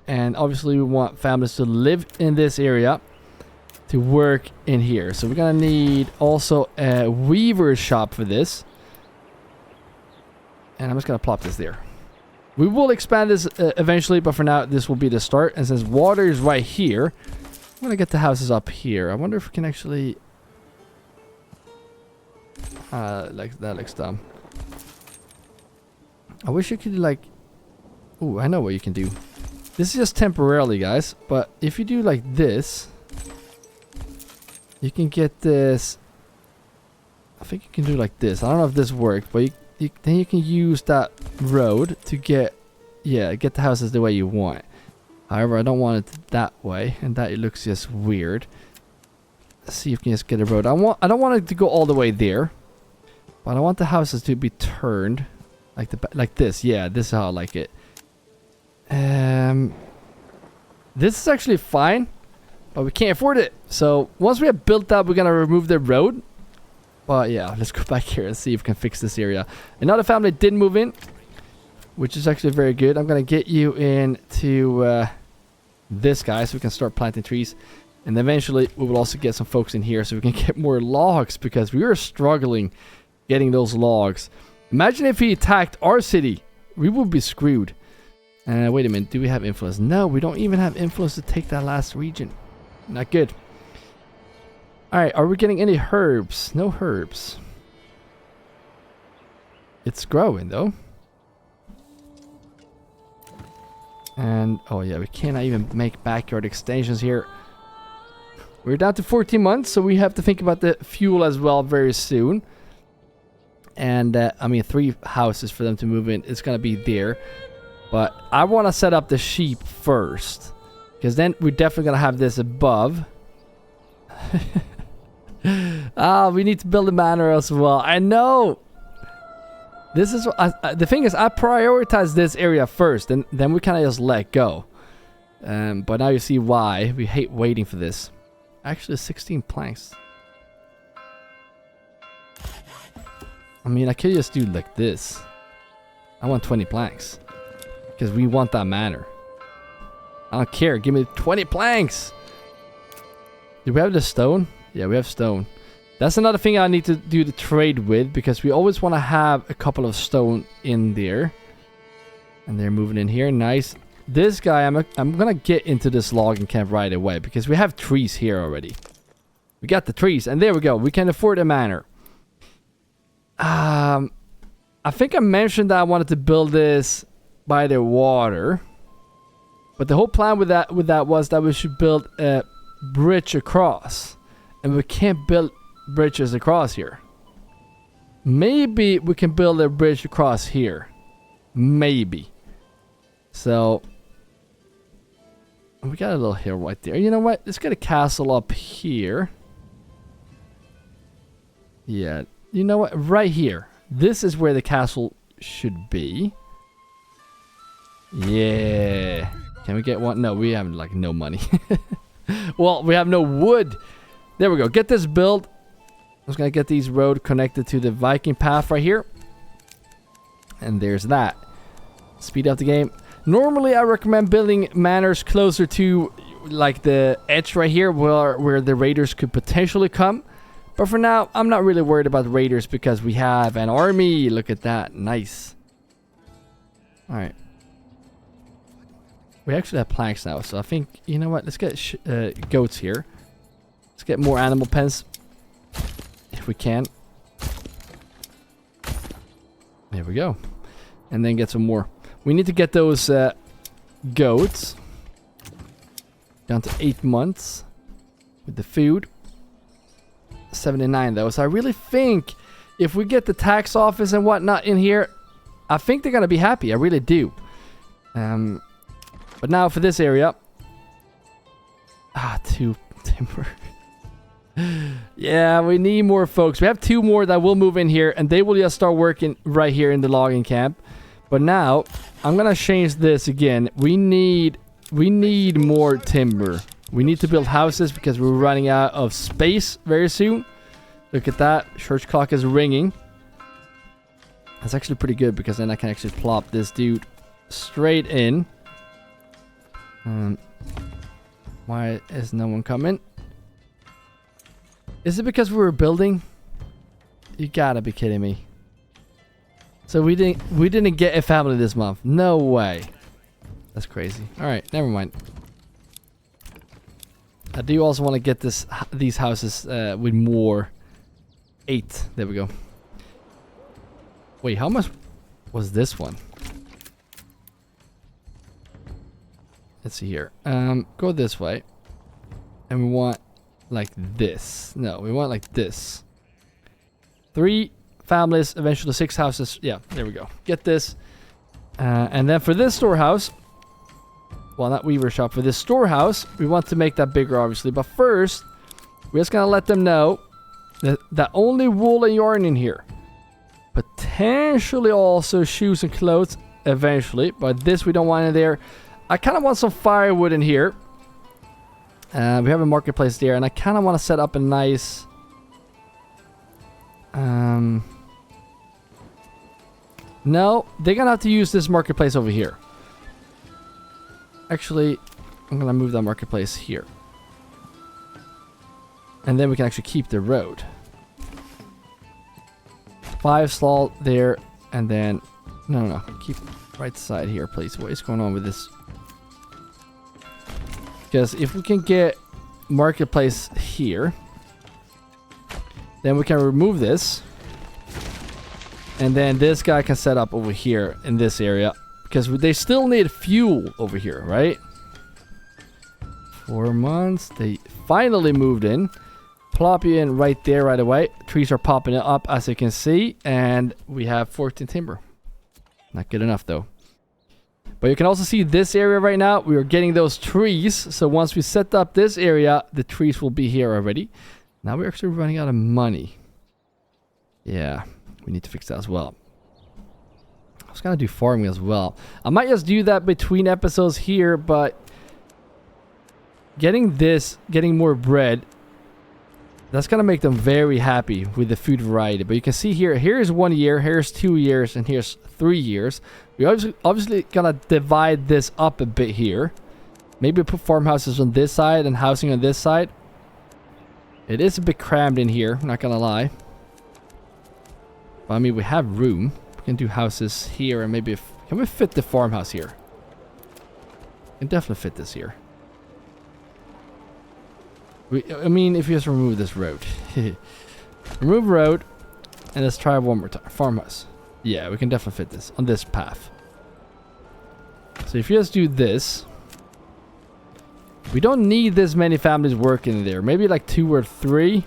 And obviously we want families to live in this area, to work in here. So we're gonna need also a weaver's shop for this. And I'm just gonna plop this there. We will expand this eventually, but for now this will be the start. And since water is right here, I'm gonna get the houses up here. I wonder if we can actually like that looks dumb. I wish you could like... Ooh, I know what you can do. This is just temporarily, guys. But if you do like this, you can get this... I think you can do like this. I don't know if this worked, but then you can use that road to get... Yeah, get the houses the way you want. However, I don't want it that way. And that it looks just weird. Let's see if we can just get a road. I don't want it to go all the way there. But I want the houses to be turned like this. Yeah, this is how I like it. This is actually fine, but we can't afford it. So once we have built that, we're gonna remove the road. But yeah, let's go back here and see if we can fix this area. Another family did move in, which is actually very good. I'm gonna get you into this guy so we can start planting trees. And eventually we will also get some folks in here so we can get more logs, because we are struggling getting those logs. Imagine if he attacked our city. We would be screwed. Wait a minute. Do we have influence? No, we don't even have influence to take that last region. Not good. Alright, are we getting any herbs? No herbs. It's growing though. And, oh yeah, we cannot even make backyard extensions here. We're down to 14 months, so we have to think about the fuel as well very soon. And, I mean, 3 houses for them to move in. It's going to be there. But I want to set up the sheep first. Because then we're definitely going to have this above. We need to build a manor as well. I know! This is... the thing is, I prioritize this area first. And then we kind of just let go. But now you see why. We hate waiting for this. Actually, 16 planks. I mean, I could just do like this. I want 20 planks. Because we want that manor. I don't care. Give me 20 planks. Do we have the stone? Yeah, we have stone. That's another thing I need to do the trade with. Because we always want to have a couple of stone in there. And they're moving in here. Nice. This guy, I'm going to get into this logging camp right away. Because we have trees here already. We got the trees. And there we go. We can afford a manor. I think I mentioned that I wanted to build this by the water. But the whole plan with that was that we should build a bridge across. And we can't build bridges across here. Maybe we can build a bridge across here. Maybe. So we got a little hill right there. You know what? Let's get a castle up here. Yeah. You know what? Right here. This is where the castle should be. Yeah. Can we get one? No, we have like no money. Well, we have no wood. There we go. Get this built. I'm just going to get these road connected to the Viking path right here. And there's that. Speed up the game. Normally, I recommend building manors closer to like the edge right here where the raiders could potentially come. But for now, I'm not really worried about raiders because we have an army. Look at that. Nice. Alright. We actually have planks now, so I think, you know what? Let's get goats here. Let's get more animal pens. If we can. There we go. And then get some more. We need to get those goats down to 8 months with the food. 79 though. So I really think if we get the tax office and whatnot in here, I think they're going to be happy. I really do. But now for this area. 2 timber. Yeah, we need more folks. We have 2 more that will move in here, and they will just start working right here in the logging camp. But now, I'm gonna change this again. We need more timber. We need to build houses because we're running out of space very soon. Look at that. Church clock is ringing. That's actually pretty good because then I can actually plop this dude straight in. Why is no one coming? Is it because we were building? You gotta be kidding me. So we didn't get a family this month. No way. That's crazy. Alright, never mind. I do also want to get these houses with more. 8. There we go. Wait, how much was this one? Let's see here. Go this way. And we want like this. No, we want like this. 3 families, eventually 6 houses. Yeah, there we go. Get this. And then for this storehouse, well, not weaver shop, for this storehouse, we want to make that bigger, obviously. But first, we're just going to let them know that only wool and yarn in here. Potentially also shoes and clothes eventually. But this we don't want in there. I kind of want some firewood in here. We have a marketplace there, and I kind of want to set up a nice... No, they're going to have to use this marketplace over here. Actually, I'm going to move that marketplace here. And then we can actually keep the road. 5 stall there, and then... No. Keep right side here, please. What is going on with this? Because if we can get marketplace here, then we can remove this. And then this guy can set up over here in this area. Because they still need fuel over here, right? 4 months. They finally moved in. Plop you in right there right away. Trees are popping up as you can see. And we have 14 timber. Not good enough though. But you can also see this area right now. We are getting those trees. So once we set up this area, the trees will be here already. Now we're actually running out of money. Yeah, we need to fix that as well. I was going to do farming as well. I might just do that between episodes here, but getting more bread, that's going to make them very happy with the food variety. But you can see here, here's 1 year, here's 2 years, and here's 3 years. We obviously going to divide this up a bit here. Maybe put farmhouses on this side and housing on this side. It is a bit crammed in here, not going to lie. But I mean, we have room. We can do houses here and maybe... Can we fit the farmhouse here? We can definitely fit this here. I mean, if you just remove this road. Remove road. And let's try one more time. Farmhouse. Yeah, we can definitely fit this on this path. So if you just do this... We don't need this many families working there. Maybe like 2 or 3.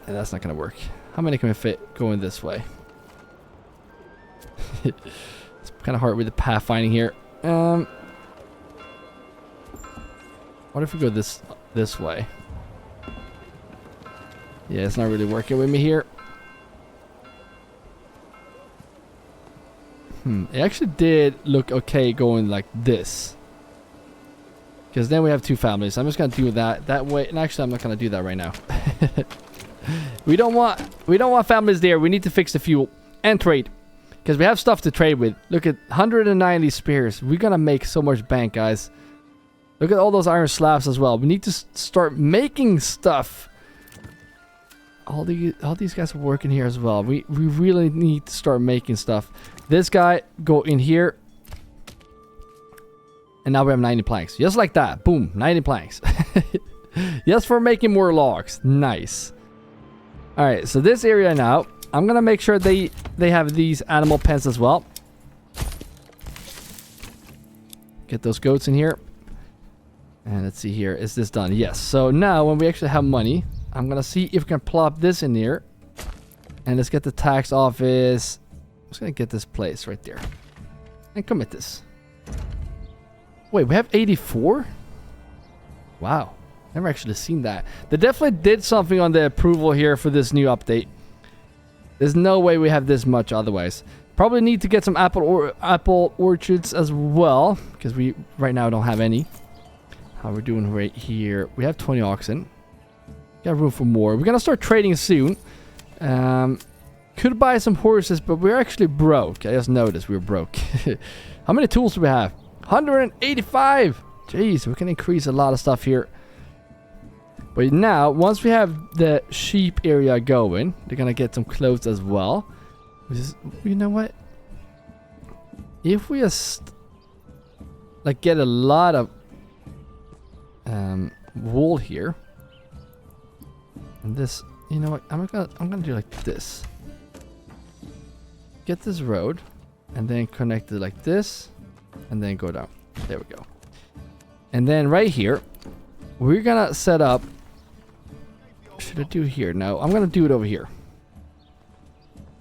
And that's not going to work. How many can we fit going this way? It's kind of hard with the pathfinding here. What if we go this way? Yeah, it's not really working with me here. It actually did look okay going like this. Because then we have 2 families. I'm just going to do that way. And actually, I'm not going to do that right now. We don't want families there. We need to fix the fuel and trade. Because we have stuff to trade with. Look at 190 spears. We're going to make so much bank, guys. Look at all those iron slabs as well. We need to start making stuff. All these guys are working here as well. We really need to start making stuff. This guy, go in here. And now we have 90 planks. Just like that. Boom. 90 planks. Just for making more logs. Nice. Alright, so this area now, I'm going to make sure they have these animal pens as well. Get those goats in here. And let's see here. Is this done? Yes. So now when we actually have money, I'm going to see if we can plop this in here. And let's get the tax office. I'm just going to get this place right there. And commit this. Wait, we have 84? Wow. Never actually seen that. They definitely did something on the approval here for this new update. There's no way we have this much otherwise. Probably need to get some apple orchards as well. Because we right now don't have any. How we're doing right here. We have 20 oxen. Got room for more. We're going to start trading soon. Could buy some horses, but we're actually broke. I just noticed we were broke. How many tools do we have? 185! Jeez, we can increase a lot of stuff here. But now, once we have the sheep area going, they're gonna get some clothes as well. Which is, you know what? If we just like get a lot of wool here, and this, you know what? I'm gonna do like this. Get this road, and then connect it like this, and then go down. There we go. And then right here, we're gonna set up. Should I do here? No, I'm gonna do it over here.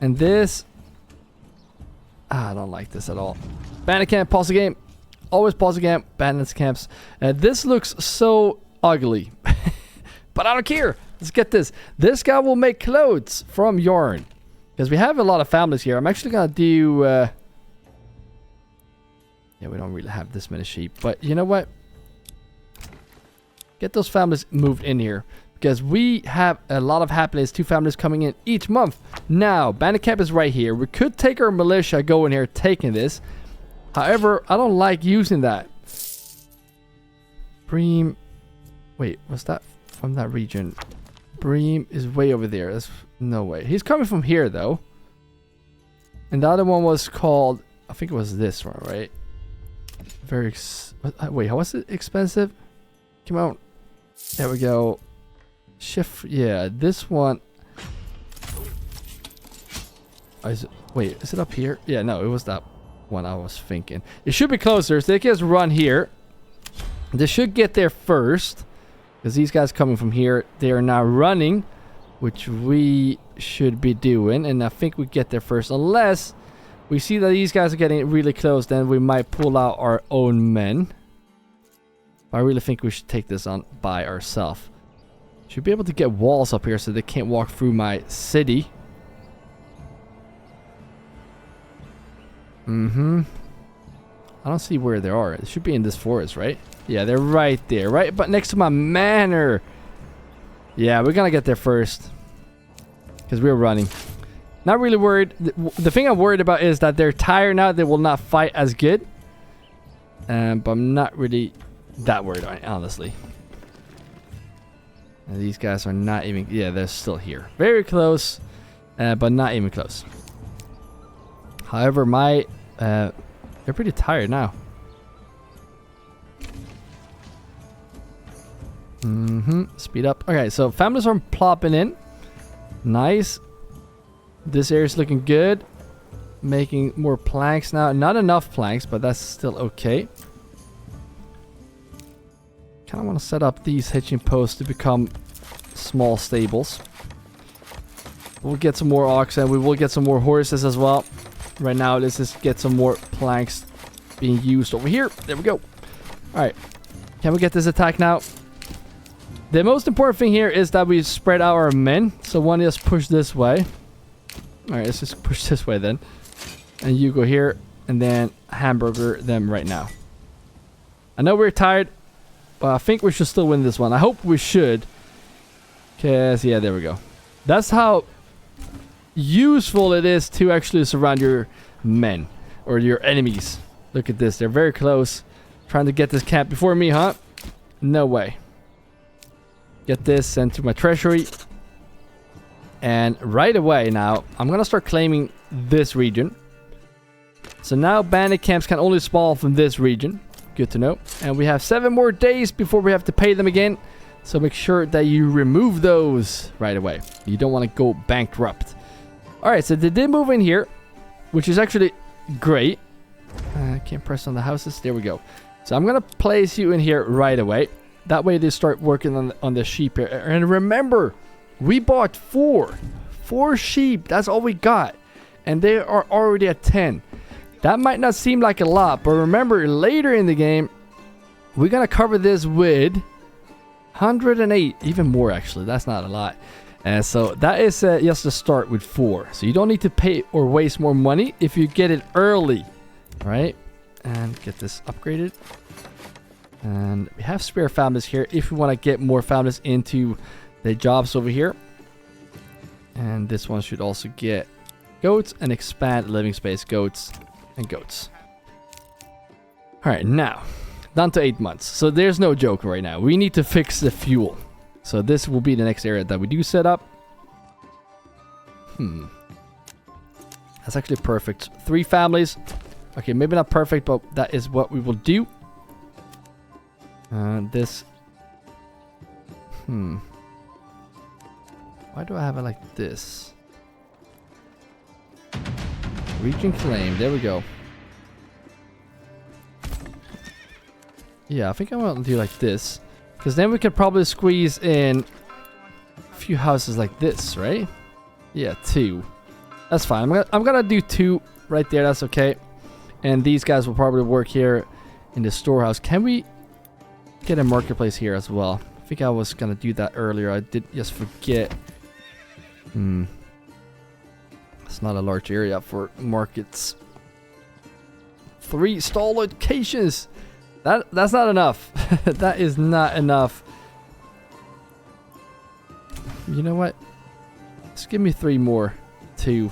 And this, I don't like this at all. Bandit camp, pause the game. Always pause the game. Bandits camps. This looks so ugly, but I don't care. Let's get this. This guy will make clothes from yarn. Because we have a lot of families here. I'm actually going to do... yeah, we don't really have this many sheep. But you know what? Get those families moved in here. Because we have a lot of happiness. 2 families coming in each month. Now, bandit camp is right here. We could take our militia, go in here, taking this. However, I don't like using that. Bream... Wait, what's that from that region? Bream is way over there. That's no way. He's coming from here though. And the other one was called, I think it was this one, right? Wait, how was it expensive? Come on. There we go. Shift. Yeah, this one. Wait, is it up here? Yeah, no, it was that one I was thinking. It should be closer, so they can just run here. They should get there first. Because these guys coming from here, they are now running, which we should be doing. And I think we get there first. Unless we see that these guys are getting really close, then we might pull out our own men. I really think we should take this on by ourselves. Should be able to get walls up here so they can't walk through my city. I don't see where they are. It should be in this forest, right? Yeah, they're right there, right? But next to my manor. Yeah, we're gonna get there first. Because we're running. Not really worried. The thing I'm worried about is that they're tired now. They will not fight as good. But I'm not really that worried, honestly. And these guys are not even... Yeah, they're still here. Very close. But not even close. However, my... they're pretty tired now. Speed up. Okay, so families are plopping in. Nice. This area's looking good. Making more planks now. Not enough planks, but that's still okay. Kind of want to set up these hitching posts to become small stables. We'll get some more oxen. We will get some more horses as well. Right now, let's just get some more planks being used over here. There we go. Alright. Can we get this attack now? The most important thing here is that we spread out our men. So one just push this way. Alright, let's just push this way then. And you go here. And then hamburger them right now. I know we're tired. But I think we should still win this one. I hope we should. Because, yeah, there we go. That's how useful it is to actually surround your men. Or your enemies. Look at this. They're very close. Trying to get this camp before me, huh? No way. Get this sent to my treasury. And right away now, I'm going to start claiming this region. So now bandit camps can only spawn from this region. Good to know. And we have 7 more days before we have to pay them again. So make sure that you remove those right away. You don't want to go bankrupt. Alright, so they did move in here, which is actually great. I can't press on the houses. There we go. So I'm going to place you in here right away. That way they start working on the sheep here. And remember, we bought 4 sheep. That's all we got. And they are already at 10. That might not seem like a lot, but remember, later in the game, we're going to cover this with 108. Even more, actually. That's not a lot. And so that is just to start with 4. So you don't need to pay or waste more money if you get it early. All right? And get this upgraded. And we have spare families here if we want to get more families into the jobs over here. And this one should also get goats and expand living space. Goats and goats. Alright, now down to 8 months. So there's no joke right now. We need to fix the fuel. So this will be the next area that we do set up. That's actually perfect. 3 families. Okay, maybe not perfect, but that is what we will do. This. Why do I have it like this? Region claim. There we go. Yeah, I think I want to do like this. Because then we could probably squeeze in a few houses like this, right? Yeah, 2. That's fine. I'm gonna do 2 right there. That's okay. And these guys will probably work here in the storehouse. Can we get a marketplace here as well? I think I was gonna do that earlier. I did just forget. It's not a large area for markets. 3 stall locations. That's not enough. That is not enough. You know what? Just give me 3 more. 2.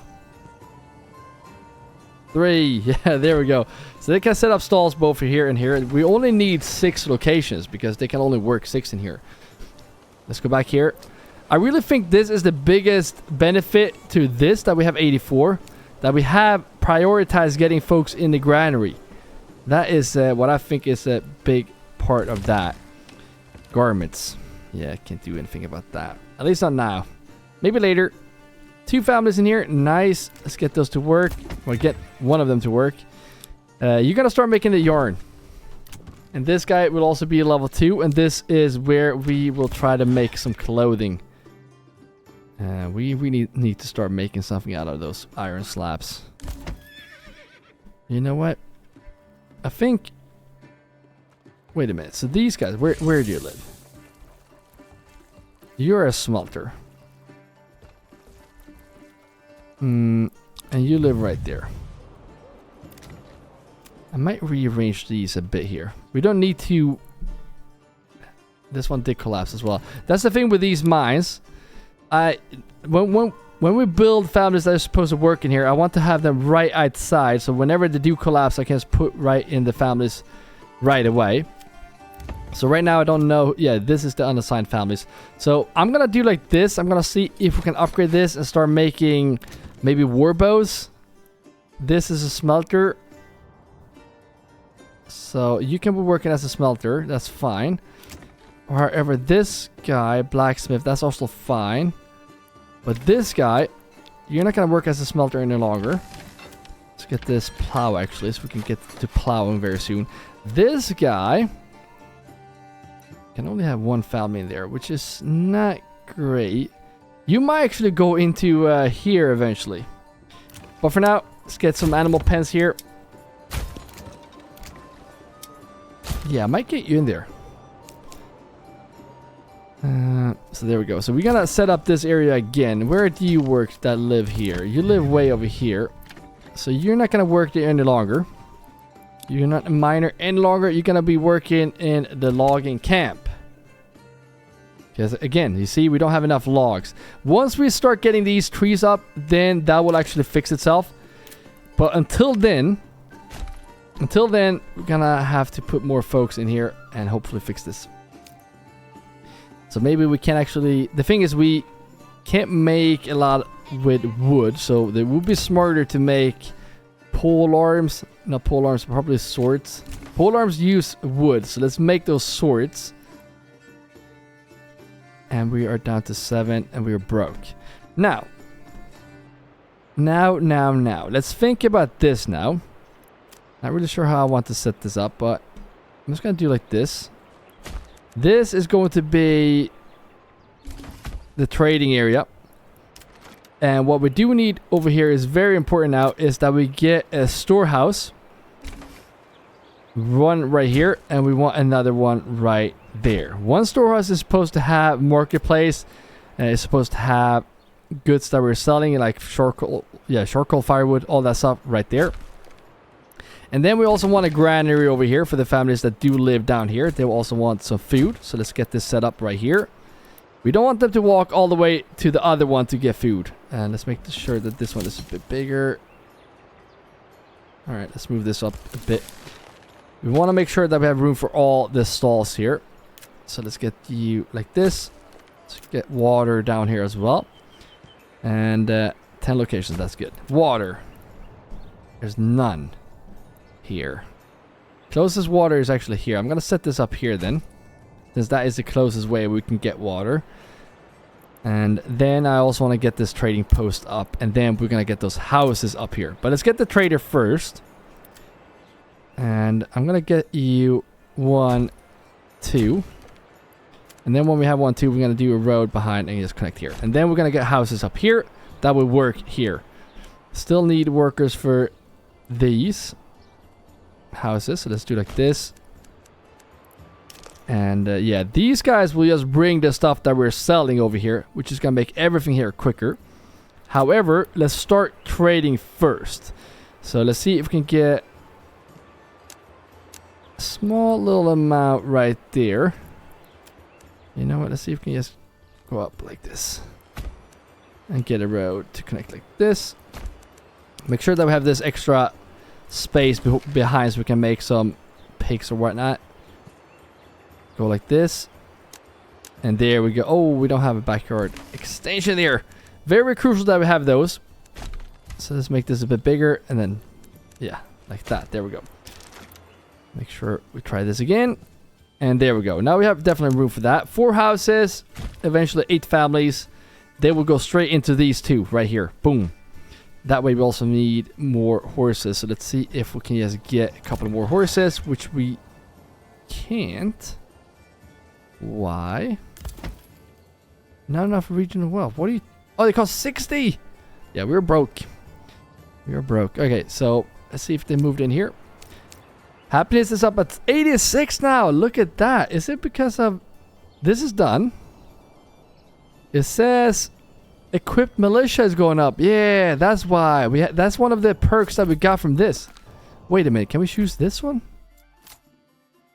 3. Yeah, there we go. So they can set up stalls both for here and here. We only need 6 locations because they can only work 6 in here. Let's go back here. I really think this is the biggest benefit to this, that we have 84. That we have prioritized getting folks in the granary. That is what I think is a big part of that. Garments. Yeah, I can't do anything about that. At least not now. Maybe later. 2 families in here. Nice. Let's get those to work. Or get one of them to work. You're going to start making the yarn. And this guy will also be level 2. And this is where we will try to make some clothing. We need to start making something out of those iron slabs. You know what? I think... Wait a minute. So these guys, where do you live? You're a smelter. And you live right there. I might rearrange these a bit here. We don't need to... This one did collapse as well. That's the thing with these mines. When we build families that are supposed to work in here, I want to have them right outside. So whenever they do collapse, I can just put right in the families right away. So right now I don't know. Yeah, this is the unassigned families. So I'm going to do like this. I'm going to see if we can upgrade this and start making maybe war bows. This is a smelter. So you can be working as a smelter. That's fine. However, this guy, blacksmith, that's also fine. But this guy, you're not going to work as a smelter any longer. Let's get this plow, actually, so we can get to plowing very soon. This guy can only have 1 family in there, which is not great. You might actually go into here eventually. But for now, let's get some animal pens here. Yeah, I might get you in there. So there we go. So we're gonna set up this area again. Where do you work that live here? You live way over here. So you're not gonna work there any longer. You're not a miner any longer. You're gonna be working in the logging camp. Because again, you see, we don't have enough logs. Once we start getting these trees up, then that will actually fix itself. But until then, we're gonna have to put more folks in here and hopefully fix this. So maybe we can actually... The thing is, we can't make a lot with wood. So it would be smarter to make pole arms Not pole arms, probably swords. Pole arms use wood, so let's make those swords. And we are down to 7, and we are broke. Now. Let's think about this now. Not really sure how I want to set this up, but I'm just going to do like this. This is going to be the trading area. And what we do need over here is very important now, is that we get a storehouse. One right here, and we want another one right there. One storehouse is supposed to have marketplace, and it's supposed to have goods that we're selling, like charcoal, charcoal, firewood, all that stuff right there. And then we also want a granary over here for the families that do live down here. They will also want some food, so let's get this set up right here. We don't want them to walk all the way to the other one to get food. And let's make sure that this one is a bit bigger. Alright, let's move this up a bit. We want to make sure that we have room for all the stalls here. So let's get you like this. Let's get water down here as well. And 10 locations, that's good. Water. There's none here. Closest water is actually here. I'm going to set this up here then, since that is the closest way we can get water. And then I also want to get this trading post up, and then we're going to get those houses up here. But let's get the trader first. And I'm going to get you 1, 2. And then when we have 1, 2, we're going to do a road behind and just connect here. And then we're going to get houses up here that will work here. Still need workers for these houses. So let's do like this. And yeah, these guys will just bring the stuff that we're selling over here, which is going to make everything here quicker. However, let's start trading first. So let's see if we can get a small little amount right there. You know what? Let's see if we can just go up like this. And get a road to connect like this. Make sure that we have this extra space behind so we can make some pigs or whatnot. Go like this. And there we go. Oh, we don't have a backyard extension here. Very crucial that we have those. So let's make this a bit bigger. And then, yeah, like that. There we go. Make sure we try this again. And there we go. Now we have definitely room for that. 4 houses. Eventually 8 families. They will go straight into these 2 right here. Boom. That way we also need more horses. So let's see if we can just get a couple more horses, which we can't. Why? Not enough regional wealth. What do you... Oh, they cost 60! Yeah, we're broke. We are broke. Okay, so let's see if they moved in here. Happiness is up at 86 now. Look at that. Is it because of... This is done. It says... Equipped militia is going up. Yeah, that's why. That's one of the perks that we got from this. Wait a minute. Can we choose this one?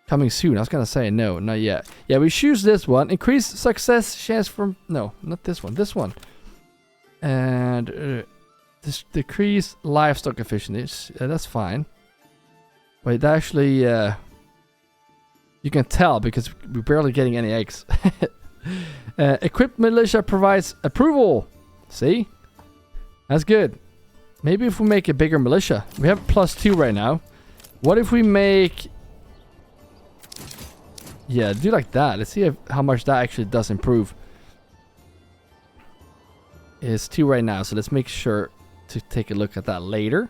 Coming soon. I was going to say no, not yet. Yeah, we choose this one. Increase success chance from... No, not this one. This one. And decrease livestock efficiency. That's fine. Wait, that actually... you can tell because we're barely getting any eggs. Equipped militia provides approval. See? That's good. Maybe if we make a bigger militia. We have +2 right now. What if we make... Yeah, do like that. Let's see how much that actually does improve. It's 2 right now, so let's make sure to take a look at that later.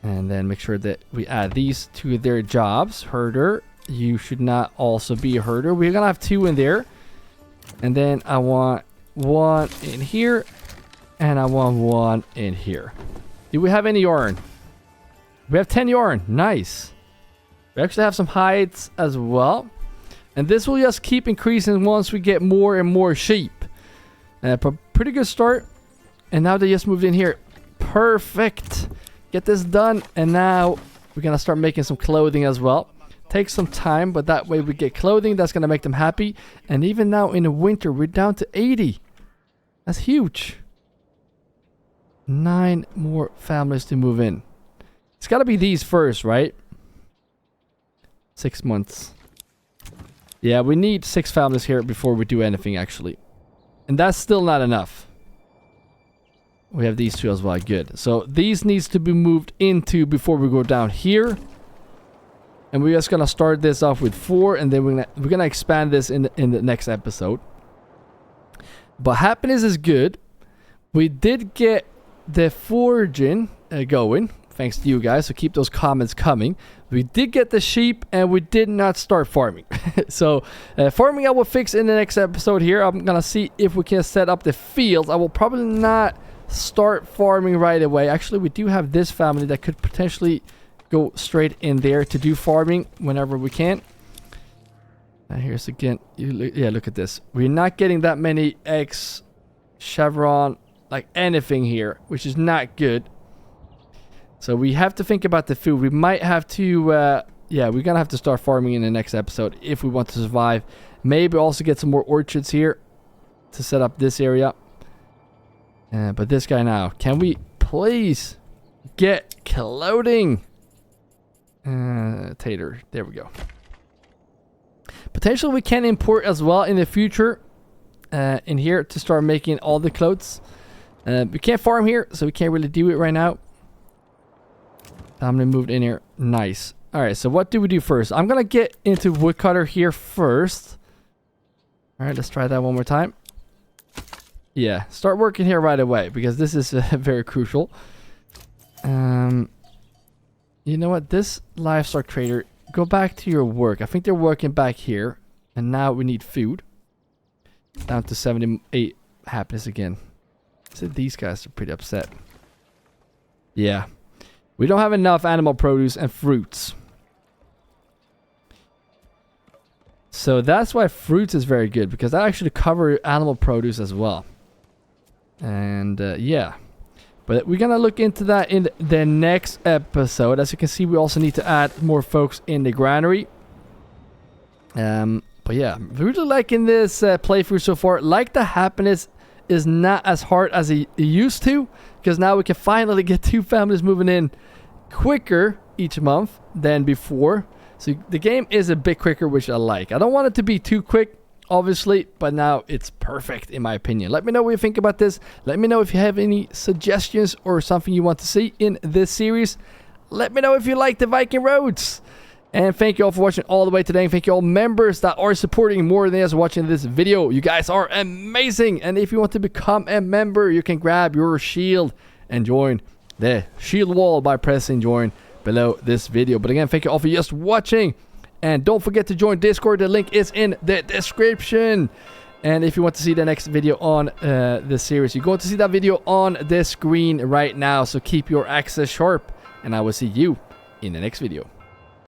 And then make sure that we add these to their jobs. Herder. You should not also be a herder. We're gonna have 2 in there. And then I want 1 in here. And I want 1 in here. Do we have any yarn? We have 10 yarn. Nice. We actually have some hides as well. And this will just keep increasing once we get more and more sheep. Pretty good start. And now they just moved in here. Perfect. Get this done. And now we're gonna start making some clothing as well. Takes some time, but that way we get clothing that's going to make them happy. And even now in the winter, we're down to 80. That's huge. 9 more families to move in. It's got to be these first, right? 6 months. Yeah, we need 6 families here before we do anything, actually. And that's still not enough. We have these two as well. Good. So these needs to be moved into before we go down here. And we're just gonna start this off with 4, and then we're gonna expand this in the next episode. But happiness is good. We did get the foraging going, thanks to you guys. So keep those comments coming. We did get the sheep, and we did not start farming. So farming I will fix in the next episode here. I'm gonna see if we can set up the fields. I will probably not start farming right away. Actually, we do have this family that could potentially go straight in there to do farming whenever we can. Here's again. Yeah, look at this. We're not getting that many eggs, chevron, like anything here, which is not good. So we have to think about the food. We might have to, yeah, we're gonna have to start farming in the next episode if we want to survive. Maybe also get some more orchards here to set up this area. But this guy now, can we please get clothing? Tater, there we go. Potentially we can import as well in the future in here to start making all the clothes. We can't farm here, so we can't really do it right now. I'm gonna move in here. Nice. All right, so what do we do first? I'm gonna get into woodcutter here first. All right, let's try that one more time. Yeah, start working here right away because this is very crucial. You know what? This livestock trader, go back to your work. I think they're working back here. And now we need food. Down to 78 happiness again. So these guys are pretty upset. Yeah. We don't have enough animal produce and fruits. So that's why fruits is very good. Because that actually covers animal produce as well. And yeah. But we're gonna look into that in the next episode. As you can see, we also need to add more folks in the granary. But yeah, really liking this playthrough so far. Like the happiness is not as hard as it used to, because now we can finally get 2 families moving in quicker each month than before. So the game is a bit quicker, which I like. I don't want it to be too quick, obviously, but now it's perfect in my opinion. Let me know what you think about this. Let me know if you have any suggestions or something you want to see in this series. Let me know if you like the Viking roads. And thank you all for watching all the way today. And thank you all members that are supporting more than us watching this video. You guys are amazing. And if you want to become a member, you can grab your shield and join the shield wall by pressing join below this video. But again, thank you all for just watching. And don't forget to join Discord. The link is in the description. And if you want to see the next video on this series, you're going to see that video on the screen right now. So keep your access sharp. And I will see you in the next video.